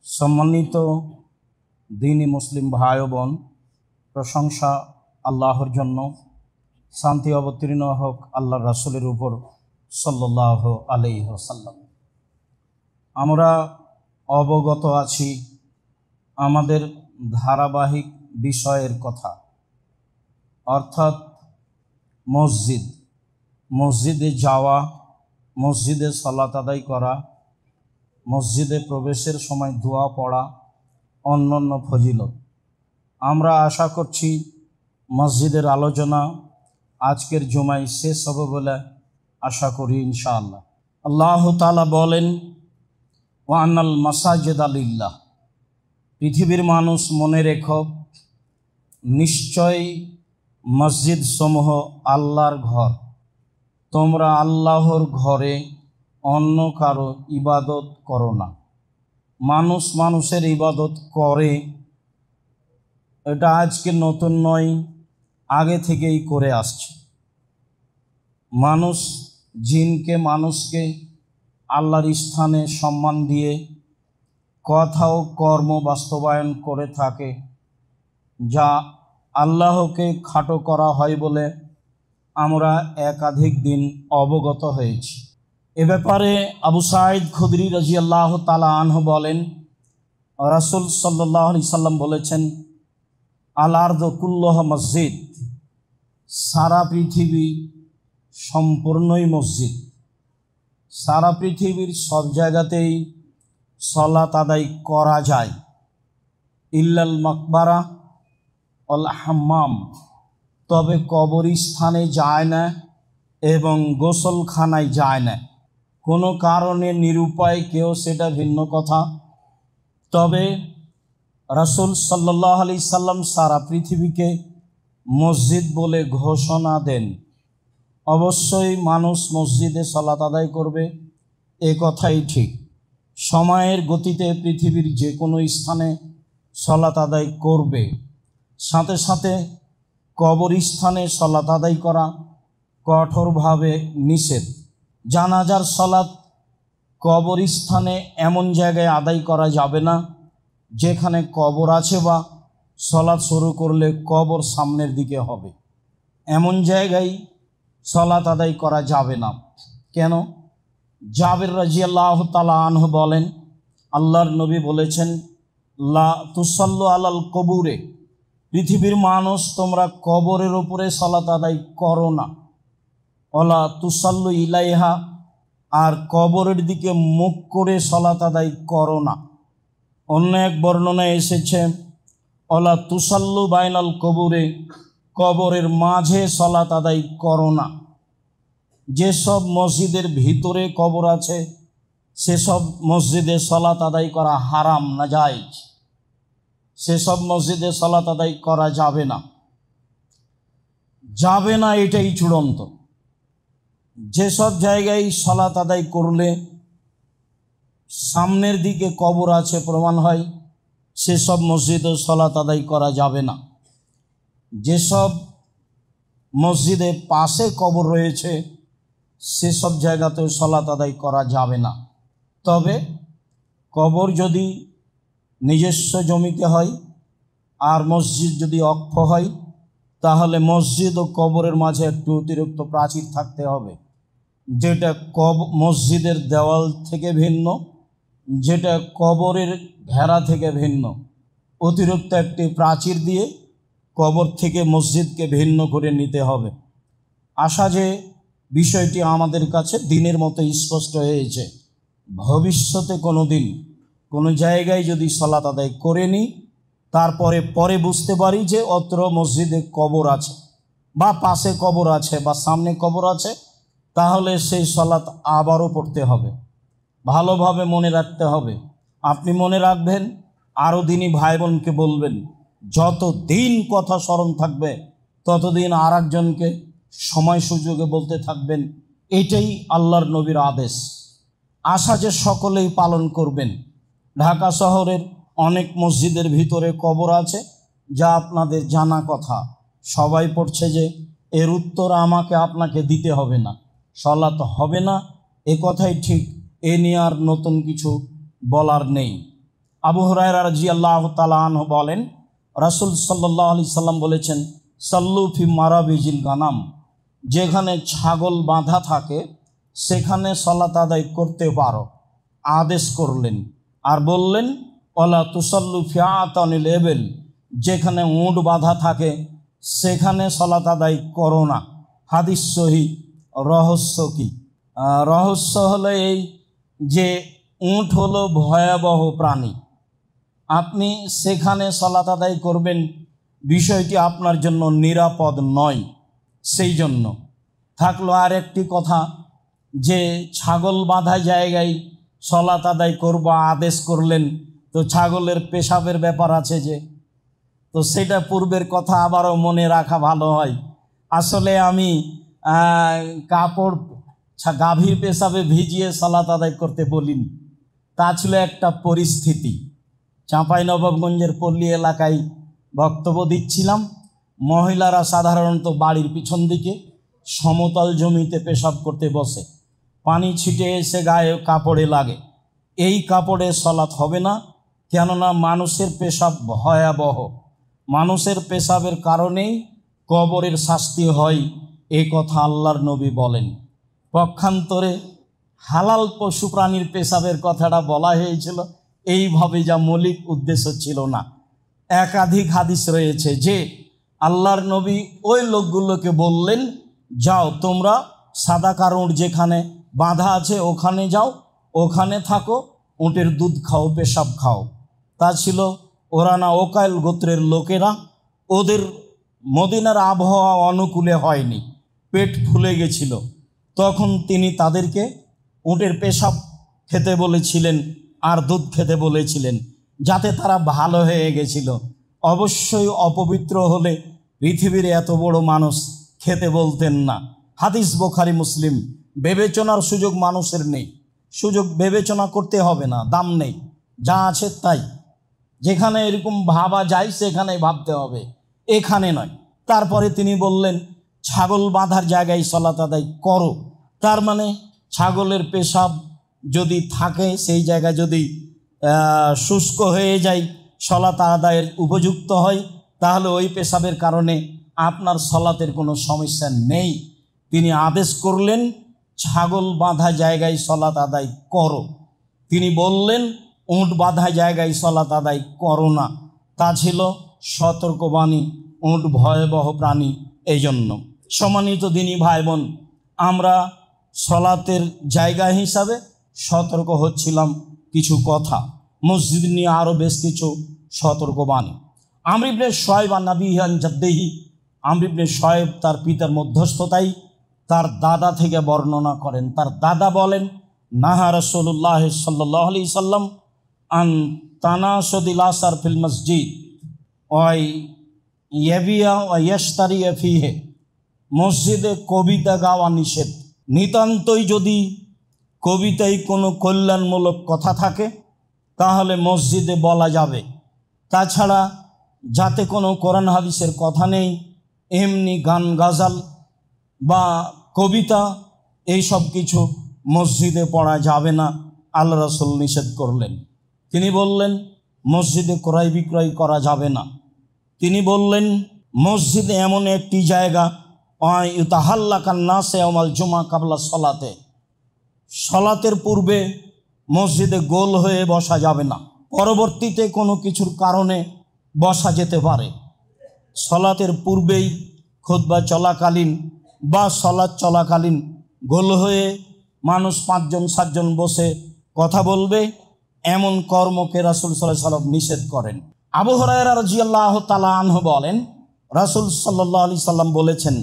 সম্মানিত দ্বীনী মুসলিম ভাই ও বোন, প্রশংসা আল্লাহর জন্য। শান্তি অবতীর্ণ হোক আল্লাহর রাসূলের উপর সাল্লাল্লাহু আলাইহি ওয়াসাল্লাম। আমরা অবগত আছি আমাদের ধারাবাহিক বিষয়ের কথা, অর্থাৎ মসজিদে যাওয়া, মসজিদে সালাত আদায় করা, মসজিদে প্রবেশের সময় দোয়া পড়া, অন্যান্য ফজিলত। আমরা আশা করছি মসজিদের আলোচনা আজকের জুমায় শেষ হবে বলে আশা করি ইনশাআল্লাহ। আল্লাহ তাআলা বলেন, ওয়া আন্নাল মাসাজিদা লিল্লাহ, পৃথিবীর মানুষ মনে রেখো, নিশ্চয়ই মসজিদ সমূহ আল্লাহর ঘর। তোমরা আল্লাহর ঘরে অন্য কারো ইবাদত করো না। মানুষ মানুষের ইবাদত করে, এটা আজকে নতুন নয়, আগে থেকেই করে আসছে। মানুষ জিনকে মানুষকে আল্লাহর স্থানে সম্মান দিয়ে কথা ও কর্ম বাস্তবায়ন করে থাকে, যা আল্লাহকে খাটো করা হয় বলে আমরা একাধিক দিন অবগত হয়েছি। এ ব্যাপারে আবু সাঈদ খুদরি রাদিয়াল্লাহু তাআলা আনহু বলেন, রাসূল সাল্লাল্লাহু আলাইহি সাল্লাম বলেছেন, আল আরদু কুল্লুহা মসজিদ, সারা পৃথিবী সম্পূর্ণই মসজিদ। সারা পৃথিবীর সব জায়গাতেই সালাত আদায় করা যায়, ইল্লাল মাকবারা অল হাম্মাম, তবে কবরস্থানে যায় না এবং গোসলখানায় যায় না। কোনো কারণে নিরুপায় কেউ সেটা ভিন্ন কথা, তবে রাসূল সাল্লাল্লাহু আলাইহি সাল্লাম সারা পৃথিবীকে মসজিদ বলে ঘোষণা দেন। অবশ্যই মানুষ মসজিদে সালাত আদায় করবে, এ কথাই ঠিক। সময়ের গতিতে পৃথিবীর যে কোনো স্থানে সালাত আদায় করবে। সাথে সাথে কবরস্থানে সালাত আদায় করা কঠোরভাবে নিষেধ। জানাজার সালাত কবরস্থানে এমন জায়গায় আদায় করা যাবে না যেখানে কবর আছে, বা সালাত শুরু করলে কবর সামনের দিকে হবে, এমন জায়গায় সালাত আদায় করা যাবে না। কেন? জাবের রাদিয়াল্লাহু তাআলা আনহু বলেন, আল্লাহর নবী বলেছেন, লা তুসাল্লু আলাল কবুরে, পৃথিবীর মানুষ তোমরা কবরের উপরে সালাত আদায় করো না। ওয়ালা তুসাল্লু ইলাইহা, আর কবরের দিকে মুখ করে সালাত আদায় করো না। অন্য এক বর্ণনায় এসেছে, ওয়ালা তুসাল্লু বাইনাল কবুরে, কবরের মাঝে সালাত আদায় করো না। যেসব মসজিদের ভিতরে কবর আছে সেসব মসজিদে সালাত আদায় করা হারাম, নাজায়েজ। সেসব মসজিদে সালাত আদায় করা যাবে না, এটাই চূড়ান্ত। যেসব জায়গায় সালাত আদায় করলে সামনের দিকে কবর আছে প্রমাণ হয়, সেসব মসজিদে সালাত আদায় করা যাবে না। যেসব মসজিদে পাশে কবর রয়েছে সেসব জায়গাতেও সালাত আদায় করা যাবে না। তবে কবর যদি নিজস্ব জমিতে হয় আর মসজিদ যদি অক্ষ হয়, তাহলে মসজিদ ও কবরের মাঝে একটু অতিরিক্ত প্রাচীর থাকতে হবে, যেটা মসজিদের দেওয়াল থেকে ভিন্ন, যেটা কবরের ঘেরা থেকে ভিন্ন। অতিরিক্ত একটি প্রাচীর দিয়ে কবর থেকে মসজিদকে ভিন্ন করে নিতে হবে। আশা যে বিষয়টি আমাদের কাছে দিনের মতো স্পষ্ট হয়েছে। ভবিষ্যতে কোনো দিন কোনো জায়গায় যদি সালাত আদায় করে নিই, তারপরে বুঝতে পারি যে অত্র মসজিদে কবর আছে, বা পাশে কবর আছে, বা সামনে কবর আছে, তাহলে সেই সালাত আবারও পড়তে হবে। ভালোভাবে মনে রাখতে হবে। আপনি মনে রাখবেন, আরও দিনই ভাই বোনকে বলবেন। যত দিন কথা স্মরণ থাকবে ততদিন আর একজনকে সময় সুযোগে বলতে থাকবেন। এটাই আল্লাহর নবীর আদেশ। আশা যে সকলেই পালন করবেন। ঢাকা শহরের অনেক মসজিদের ভিতরে কবর আছে, যা আপনাদের জানা কথা। সবাই পড়ছে যে এর উত্তর আমাকে আপনাকে দিতে হবে না, সালাত হবে না, এ কথাই ঠিক। এ নিয়ে আর নতুন কিছু বলার নেই। আবু হুরায়রা রাদিয়াল্লাহু তাআলা আনহু বলেন, রাসূল সাল্লাল্লাহু আলাইহি সাল্লাম বলেছেন, সাল্লু ফি মারাবিজিল গানাম, যেখানে ছাগল বাঁধা থাকে সেখানে সালাত আদায় করতে পারো, আদেশ করলেন। আর বললেন, ওয়ালা তুসাল্লু ফি আতানিল ইবিল, যেখানে উট বাঁধা থাকে সেখানে সালাত আদায় করো না। হাদিস সহিহ। রহস্য কি? রহস্য হলো এই যে উট হলো ভয়াবহ প্রাণী, আপনি সেখানে সালাত আদায় করবেন, বিষয়টি আপনার জন্য নিরাপদ নয়। সেই জন্য থাকলো আর একটি কথা, যে ছাগল বাঁধা জায়গায় সালাত আদায় করব আদেশ করলেন, তো ছাগলের পেশাবের ব্যাপার আছে যে, তো সেটা পূর্বের কথা আবারও মনে রাখা ভালো হয়। আসলে আমি কাপড় গাভীর পেশাবে ভিজিয়ে সালাত আদায় করতে বলিনি, তা ছিল একটা পরিস্থিতি। চাঁপাইনবাবগঞ্জের পল্লী এলাকায় বক্তব্য দিচ্ছিলাম। মহিলারা সাধারণত বাড়ির পিছন দিকে সমতল জমিতে পেশাব করতে বসে, পানি ছিটে এসে গায়ে কাপড়ে লাগে। এই কাপড়ে সালাত হবে না, কেননা মানুষের পেশাব ভয়াবহ, মানুষের পেশাবের কারণেই কবরের শাস্তি হয়, এ কথা আল্লাহর নবী বলেন। পক্ষান্তরে হালাল পশু প্রাণীর পেশাবের কথাটা বলা হয়েছিল এইভাবে, যা মৌলিক উদ্দেশ্য ছিল না। একাধিক হাদিস রয়েছে যে আল্লাহর নবী ওই লোকগুলোকে বললেন, যাও তোমরা সাদাকার উট যেখানে বাঁধা আছে ওখানে যাও, ওখানে থাকো, উটের দুধ খাও, পেশাব খাও। তা ছিল ওরানা ওকাইল গোত্রের লোকেরা। ওদের মদিনার আবহাওয়া অনুকূলে হয়নি, পেট ফুলে গেছিল, তখন তিনি তাদেরকে উটের পেশাব খেতে বলেছিলেন আর দুধ খেতে বলেছিলেন, যাতে তারা ভালো হয়ে গেছিল। অবশ্যই অপবিত্র হলে পৃথিবীর এত বড় মানুষ খেতে বলতেন না। হাদিস বুখারী মুসলিম। বিবেচনার সুযোগ মানুষের নেই, সুযোগ বিবেচনা করতে হবে না, দাম নেই, যা আছে তাই। যেখানে এরকম ভাবা যায় সেখানে ভাবতে হবে, এখানে নয়। তারপরে তিনি বললেন, ছাগল বাঁধার জায়গায় সালাত আদায় করো। তার মানে ছাগলের পেশাব যদি থাকে, সেই জায়গায় যদি শুষ্ক হয়ে যায়, সালাত আদায়ের উপযুক্ত হয়, তাহলে ওই পেশাবের কারণে আপনার সালাতের কোনো সমস্যা নেই। তিনি আদেশ করলেন, ছাগল বাঁধা জায়গায় সালাত আদায় করো। তিনি বললেন, উট বাঁধা জায়গায় সালাত আদায় করো না। তা ছিল সতর্কবাণী, উট ভয়াবহ প্রাণী। এই জন্য সম্মানিত দিনী ভাই বোন, আমরা সালাতের জায়গা হিসাবে সতর্ক হচ্ছিলাম কিছু কথা, মসজিদ নিয়ে আরও বেশ কিছু সতর্কবাণী। আমর ইবনে শুআয়ব আন আবিহি আন জাদ্দিহি, আমর ইবনে শুআয়ব তার পিতার মধ্যস্থতায় তার দাদা থেকে বর্ণনা করেন। তার দাদা বলেন, নাহা রাসূলুল্লাহ সাল্লাল্লাহু আলাইহি সাল্লাম আন তানাসুদিল আসার ফিল মসজিদ ওয়াই ইয়াবিয়া ওয়া ইয়াশতারিয়া ফিহে, মসজিদে কবিতা গাওয়া নিষেধ। নিতান্তই যদি কবিতায় কোনো কল্যাণমূলক কথা থাকে তাহলে মসজিদে বলা যাবে, তাছাড়া যাতে কোনো কোরআন হাদিসের কথা নেই, এমনি গান গাজাল বা কবিতা এইসব কিছু মসজিদে পড়া যাবে না, আল্লাহ রাসূল নিষেধ করলেন। তিনি বললেন, মসজিদে ক্রয় বিক্রয় করা যাবে না। তিনি বললেন, মসজিদে এমন একটি জায়গা ইউতাহাল্লাকান নাসে ইয়াউমাল জুমআ কাবলা সলাতে, সলাতের পূর্বে মসজিদে গোল হয়ে বসা যাবে না, পরবর্তীতে কোনো কিছুর কারণে বসা যেতে পারে। সলাতের পূর্বেই খুতবা চলাকালীন বা সলাত চলাকালীন গোল হয়ে মানুষ 5-7 বসে কথা বলবে, এমন কর্মকে রাসূল সাল্লাল্লাহু আলাইহি ওয়াসাল্লাম নিষেধ করেন। আবু হুরায়রা রাদিয়াল্লাহু তাআলা আনহু বলেন, রাসূল সাল্লাল্লাহু আলাইহি সাল্লাম বলেছেন,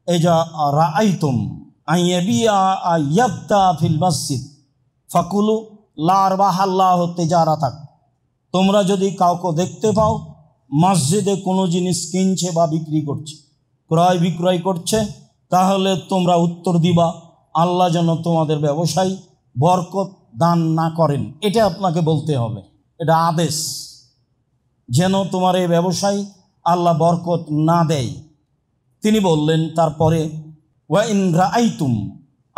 এজা রাআইতুম আইয়াবিয়া আয়াবতা ফিল মসজিদ ফাকুলু লা আরবাহাল্লাহু তিজারাতাক, তোমরা যদি কাউকে দেখতে পাও মসজিদে কোনো জিনিস কিনছে বা বিক্রি করছে, ক্রয় বিক্রয় করছে, তাহলে তোমরা উত্তর দিবা, আল্লাহ যেন তোমাদের ব্যবসায় বরকত দান না করেন। এটা আপনাকে বলতে হবে, এটা আদেশ, যেন তোমার এই ব্যবসায় আল্লাহ বরকত না দেয়। তিনি বললেন তারপরে, ওয়া ইন রাআইতুম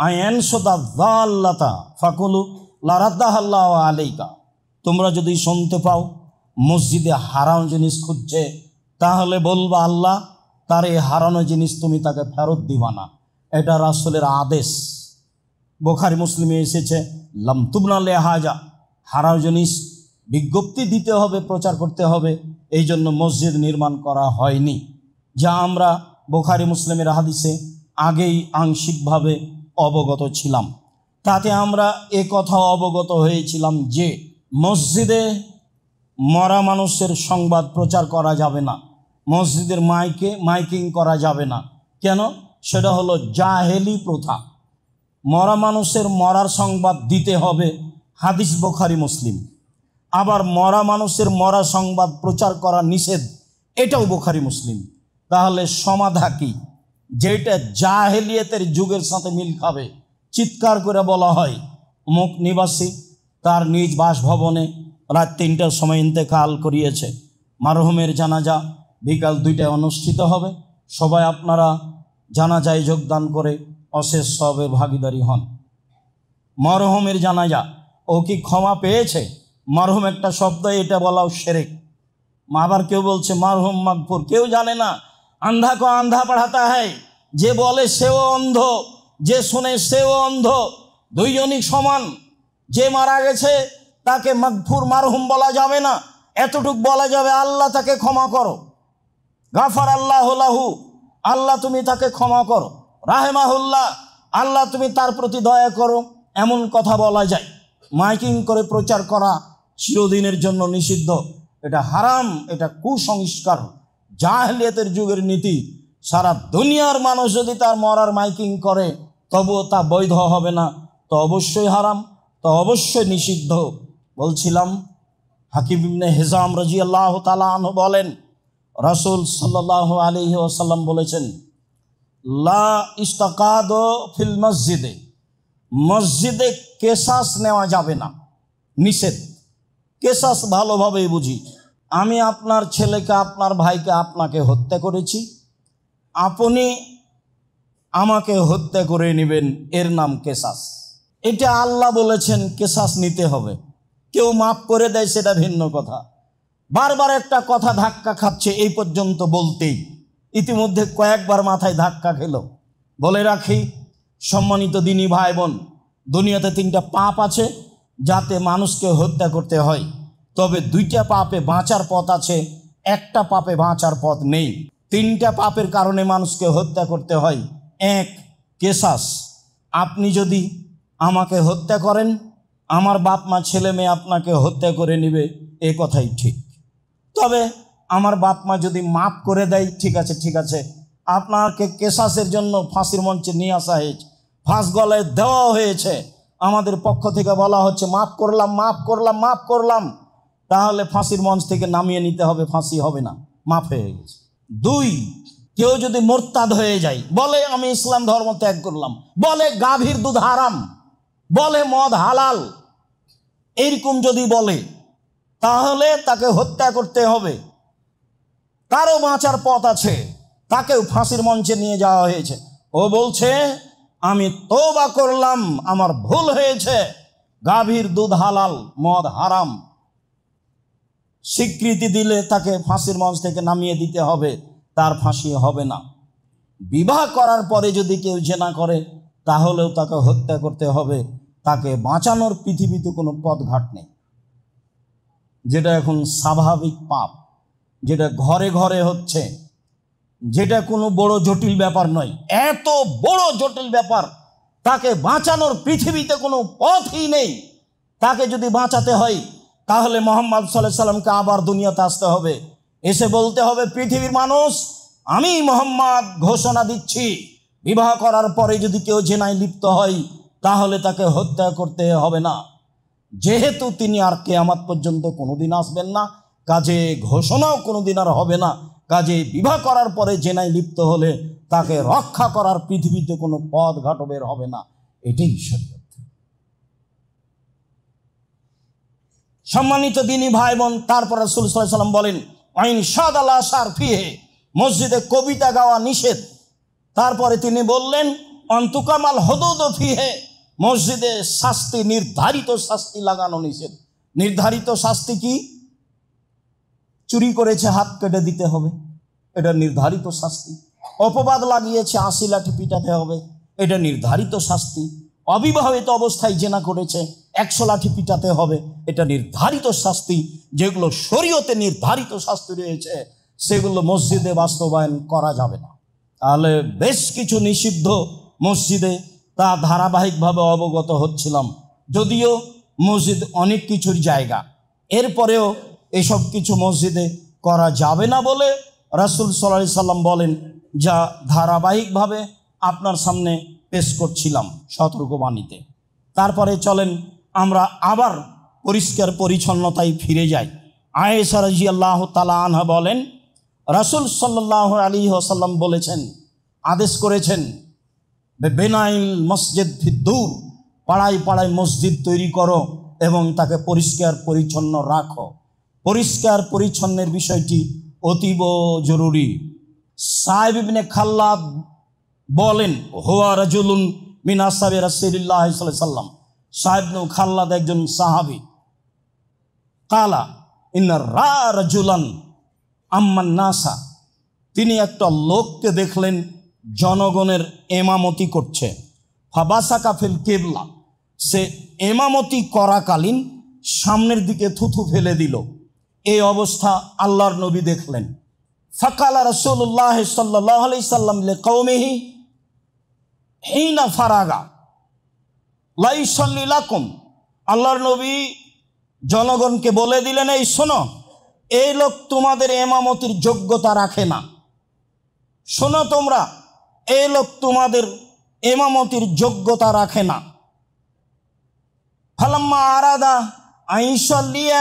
আয়ানসুদা যাল্লাতা ফাকুলু লা রাদ্দাহাল্লাহু আলাইকা, তোমরা যদি শুনতে পাও মসজিদে হারাম জিনিস খুঁজছে, তাহলে বলবা আল্লাহ তার এই হারানো জিনিস তুমি তাকে ফেরত দিবা না। এটা রাসূলের আদেশ। বুখারী মুসলিমে এসেছে লাম তুবনা লিহাজা, হারাম জিনিস বিজ্ঞপ্তি দিতে হবে, প্রচার করতে হবে, এই জন্য মসজিদ নির্মাণ করা হয়নি। যা আমরা বুখারী মুসলিমের হাদিসে আগেই আংশিকভাবে অবগত ছিলাম। তাতে আমরা এ কথা অবগত হয়েছিলাম যে মসজিদে মরা মানুষের সংবাদ প্রচার করা যাবে না, মসজিদের মাইকিং করা যাবে না। কেন? সেটা হলো জাহেলি প্রথা। মরা মানুষের মরার সংবাদ দিতে হবে, হাদিস বুখারী মুসলিম। আবার মরা মানুষের মরা সংবাদ প্রচার করা নিষেধ, এটাও বুখারী মুসলিম। তাহলে সমাধা কি? যেটা জাহেলিয়াতের যুগের সাথে মিল খাবে। চিৎকার করে বলা হয় অমুক নিবাসী তার নিজ বাসভবনে রাত 3টার সময় ইন্তেকাল করিয়েছে, মারহুমের জানাজা বিকাল 2টায় অনুষ্ঠিত হবে, সবাই আপনারা জানাজায় যোগদান করে অশেষ সবের ভাগীদারি হন। মরহুমের জানাজা, ও কি ক্ষমা পেয়েছে? মরহুম একটা শব্দ, এটা বলাও শিরক। আবার কেউ বলছে মরহুম মাগফুর, কেউ জানে না। আন্ধা কো আন্ধা পড়াতা হয়, যে বলে সেও অন্ধ, যে শুনে সেও অন্ধ, দুইজনই সমান। যে মারা গেছে তাকে মাগফুর মারহুম বলা যাবে না, এতটুক বলা যাবে আল্লাহ তাকে ক্ষমা করো, গাফার আল্লাহু লাহু, আল্লাহ তুমি তাকে ক্ষমা করো, রাহেমাহুল্লাহ, আল্লাহ তুমি তার প্রতি দয়া করো, এমন কথা বলা যায়। মাইকিং করে প্রচার করা চিরদিনের জন্য নিষিদ্ধ। এটা হারাম, এটা কুসংস্কার, জাহেলিয়াতের যুগের নীতি। সারা দুনিয়ার মানুষ যদি তার মরার মাইকিং করে তবুও তা বৈধ হবে না, তো অবশ্যই হারাম, তো অবশ্যই নিষিদ্ধ। বলছিলাম হাকিম ইবনে হিজাম রাদিয়াল্লাহু তাআলা আনহু বলেন, রাসূল সাল্লাল্লাহু আলাইহি ওয়াসাল্লাম বলেছেন, লা ইস্তাকাদু ফিল মসজিদে, মসজিদে কেসাস নেওয়া যাবে না, নিষেধ। কেসাস ভালোভাবেই বুঝি, আমি আপনার ছেলেকে, আপনার ভাইকে, আপনাকে হত্যা করেছি, আপনি আমাকে হত্যা করে নেবেন, এর নাম কেসাস। এটা আল্লাহ বলেছেন কেসাস নিতে হবে। কেউ মাফ করে দেয় সেটা ভিন্ন কথা। বারবার একটা কথা ধাক্কা খাচ্ছে এই পর্যন্ত বলতেই, ইতিমধ্যে কয়েকবার মাথায় ধাক্কা খেল। বলে রাখি সম্মানিত দিনী ভাই বোন, দুনিয়াতে 3টা পাপ আছে যাতে মানুষকে হত্যা করতে হয়, তবে 2টা পাপে বাঁচার পথ আছে, একটা পাপে বাঁচার পথ নেই। 3টা পাপের কারণে মানুষকে হত্যা করতে হয়। 1, কেসাস। আপনি যদি আমাকে হত্যা করেন, আমার বাপ মা ছেলে মেয়ে আপনাকে হত্যা করে নেবে, এ কথাই ঠিক। তবে আমার বাপ মা যদি মাফ করে দেয়, ঠিক আছে, ঠিক আছে, আপনাকে কেসাসের জন্য ফাঁসির মঞ্চে নিয়ে আসা হয়েছে, ফাঁস গলায় দেওয়া হয়েছে, আমাদের পক্ষ থেকে বলা হচ্ছে মাফ করলাম, মাফ করলাম, মাফ করলাম, তাহলে ফাঁসির মঞ্চ থেকে নামিয়ে নিতে হবে, ফাঁসি হবে না, মাফ হয়ে গেছে। 2, কেউ যদি মোরতাদ হয়ে যায়, বলে আমি ইসলাম ধর্ম ত্যাগ করলাম, বলে গাভীর দুধ হারাম, বলে মদ হালাল, এইরকম যদি বলে, তাহলে তাকে হত্যা করতে হবে। তারও বাঁচার পথ আছে, তাকেও ফাঁসির মঞ্চে নিয়ে যাওয়া হয়েছে। ও বলছে আমি তওবা করলাম, আমার ভুল হয়েছে, গাভীর দুধ হালাল, মদ হারাম। স্বীকৃতি দিলে তাকে ফাঁসির মঞ্চ থেকে নামিয়ে দিতে হবে, তার ফাঁসি হবে না। বিবাহ করার পরে যদি কেউ জেনা করে, তাহলেও তাকে হত্যা করতে হবে, তাকে বাঁচানোর পৃথিবীতে কোনো পথঘাট নেই। যেটা এখন স্বাভাবিক পাপ, যেটা ঘরে ঘরে হচ্ছে, যেটা কোনো বড় জটিল ব্যাপার নয়, এত বড় জটিল ব্যাপার, তাকে বাঁচানোর পৃথিবীতে কোনো পথই নেই। তাকে যদি বাঁচাতে হয় তাহলে মুহাম্মদ সাল্লাল্লাহু আলাইহি সাল্লামকে আবার দুনিয়াতে আসতে হবে, এসে বলতে হবে পৃথিবীর মানুষ, আমি মুহাম্মদ ঘোষণা দিচ্ছি, বিবাহ করার পরে যদি কেউ জেনায় লিপ্ত হয় তাহলে তাকে হত্যা করতে হবে না। যেহেতু তিনি আর কিয়ামত পর্যন্ত কোনোদিন আসবেন না, কাজে ঘোষণাও কোনোদিন আর হবে না, কাজে বিবাহ করার পরে জেনায় লিপ্ত হলে তাকে রক্ষা করার পৃথিবীতে কোনো পথ ঘাট বের হবে না। এটাই শরীয়ত। সম্মানিত দিনী ভাই বোন, তারপর রাসূল সাল্লাল্লাহু আলাইহি ওয়াসাল্লাম বলেন আইন শাদালা শার ফিহে, মসজিদে কবিতা গাওয়া নিষেধ। তারপরে তিনি বললেন অন্তুকামাল হুদুদ ফিহে, মসজিদে শাস্তি, নির্ধারিত শাস্তি লাগানো নিষেধ। নির্ধারিত শাস্তি কি? চুরি করেছে, হাত কেটে দিতে হবে, এটা নির্ধারিত শাস্তি। অপবাদ লাগিয়েছে, 80 লাঠি পিটাতে হবে, এটা নির্ধারিত শাস্তি। অবিবাহিত অবস্থায় জেনা করেছে, 100 লাঠি পিটাতে হবে, এটা নির্ধারিত শাস্তি। যেগুলো শরীয়তে নির্ধারিত শাস্তি রয়েছে সেগুলো মসজিদে বাস্তবায়ন করা যাবে না। তাহলে বেশ কিছু নিষিদ্ধ মসজিদে তা ধারাবাহিকভাবে অবগত হচ্ছিলাম, যদিও মসজিদ অনেক কিছুর জায়গা, এরপরেও এসব কিছু মসজিদে করা যাবে না বলে রাসূল সাল্লাল্লাহু আলাইহি সাল্লাম বলেন, যা ধারাবাহিকভাবে আপনার সামনে পেশ করছিলাম সতর্কবাণীতে। তারপরে চলেন আমরা আবার পরিষ্কার পরিচ্ছন্নতায় ফিরে যাই। আয়েশা রাদিয়াল্লাহু তাআলা আনহা বলেন, রাসূল সাল্লাল্লাহু আলাইহি ওয়াসাল্লাম বলেছেন, আদেশ করেছেন, বেনাইল মসজিদ ফিদ্দুর, পাড়ায় পাড়ায় মসজিদ তৈরি করো এবং তাকে পরিষ্কার পরিচ্ছন্ন রাখো। পরিষ্কার পরিচ্ছন্নের বিষয়টি অতীব জরুরি। সাহেব ইবনে খাল্লাদ বলেন, হুয়া রাজুলুন মিন আসহাবি রাসূলিল্লাহ সাল্লাল্লাহু আলাইহি ওয়াসাল্লাম, সাহেব ইবনে খাল্লাদ একজন সাহাবী। কালা ইন্না রাজুলান আম্মান নাসা, তিনি একটা লোককে দেখলেন জনগণের এমামতি করছে। ফাবাসাকা ফিল কিবলা, সে এমামতি করাকালীন সামনের দিকে থুথু ফেলে দিল। এই অবস্থা আল্লাহর নবী দেখলেন। ফাকালা রাসূলুল্লাহ সাল্লাল্লাহু আলাইহি সাল্লাম লিকাওমিহি হিনা ফারাগা লা ইউসাল্লি লাকুম, আল্লাহর নবী জনগণকে বলে দিলেন, এই শোনো, এই লোক তোমাদের এমামতির যোগ্যতা রাখে না। শোনো তোমরা, এই লোক তোমাদের এমামতির যোগ্যতা রাখে না। ফালাম্মা আরাদা আইসাল্লিয়া